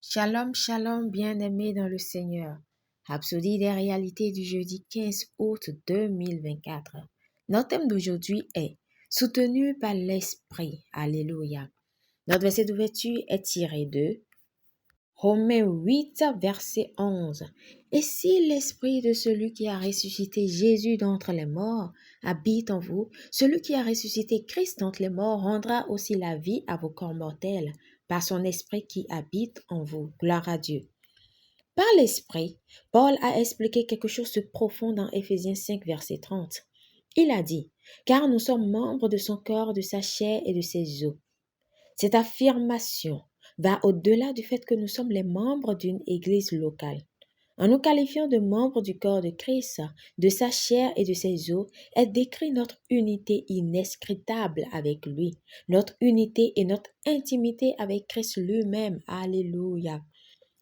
Shalom, shalom, bien-aimés dans le Seigneur. Rhapsodie des réalités du jeudi 15 août 2024. Notre thème d'aujourd'hui est soutenu par l'Esprit. Alléluia. Notre verset d'ouverture est tiré de Romains 8, verset 11. Et si l'Esprit de celui qui a ressuscité Jésus d'entre les morts habite en vous, celui qui a ressuscité Christ d'entre les morts rendra aussi la vie à vos corps mortels par son Esprit qui habite en vous. Gloire à Dieu. Par l'Esprit, Paul a expliqué quelque chose de profond dans Éphésiens 5, verset 30. Il a dit, « Car nous sommes membres de son corps, de sa chair et de ses os. » Cette affirmation va au-delà du fait que nous sommes les membres d'une église locale. En nous qualifiant de membres du corps de Christ, de sa chair et de ses os, elle décrit notre unité inescrutable avec lui, notre unité et notre intimité avec Christ lui-même. Alléluia.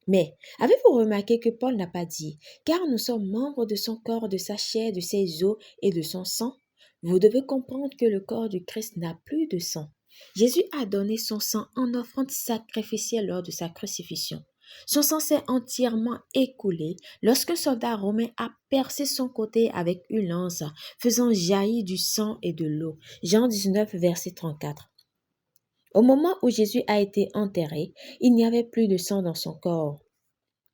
Mais avez-vous remarqué que Paul n'a pas dit « car nous sommes membres de son corps, de sa chair, de ses os et de son sang ». Vous devez comprendre que le corps du Christ n'a plus de sang. Jésus a donné son sang en offrande sacrificielle lors de sa crucifixion. Son sang s'est entièrement écoulé lorsqu'un soldat romain a percé son côté avec une lance, faisant jaillir du sang et de l'eau. Jean 19, verset 34. Au moment où Jésus a été enterré, il n'y avait plus de sang dans son corps.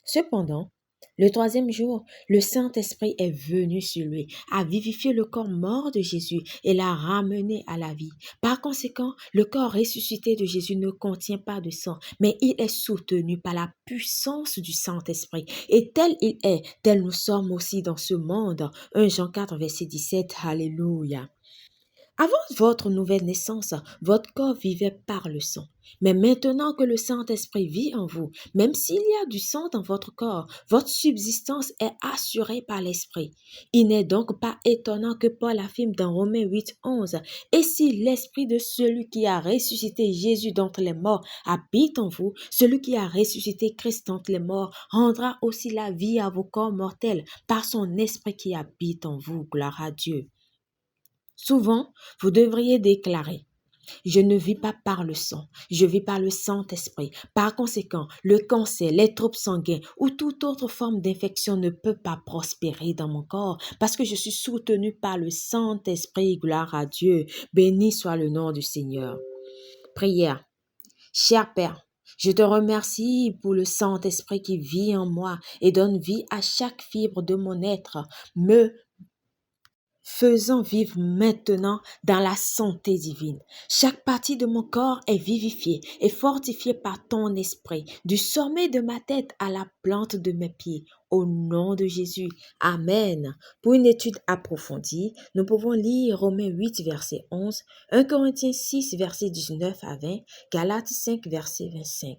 Cependant, le troisième jour, le Saint-Esprit est venu sur lui, a vivifié le corps mort de Jésus et l'a ramené à la vie. Par conséquent, le corps ressuscité de Jésus ne contient pas de sang, mais il est soutenu par la puissance du Saint-Esprit. Et tel il est, tel nous sommes aussi dans ce monde. 1 Jean 4, verset 17. Alléluia. Avant votre nouvelle naissance, votre corps vivait par le sang. Mais maintenant que le Saint-Esprit vit en vous, même s'il y a du sang dans votre corps, votre subsistance est assurée par l'Esprit. Il n'est donc pas étonnant que Paul affirme dans Romains 8, 11, « Et si l'Esprit de celui qui a ressuscité Jésus d'entre les morts habite en vous, celui qui a ressuscité Christ d'entre les morts rendra aussi la vie à vos corps mortels par son Esprit qui habite en vous. » Gloire à Dieu. Souvent, vous devriez déclarer, « Je ne vis pas par le sang, je vis par le Saint-Esprit. » Par conséquent, le cancer, les troubles sanguins ou toute autre forme d'infection ne peut pas prospérer dans mon corps parce que je suis soutenu par le Saint-Esprit. Gloire à Dieu. Béni soit le nom du Seigneur. Prière. Cher Père, je te remercie pour le Saint-Esprit qui vit en moi et donne vie à chaque fibre de mon être, me faisant vivre maintenant dans la santé divine. Chaque partie de mon corps est vivifiée et fortifiée par ton esprit, du sommet de ma tête à la plante de mes pieds. Au nom de Jésus. Amen. Pour une étude approfondie, nous pouvons lire Romains 8, verset 11, 1 Corinthiens 6, verset 19 à 20, Galates 5, verset 25.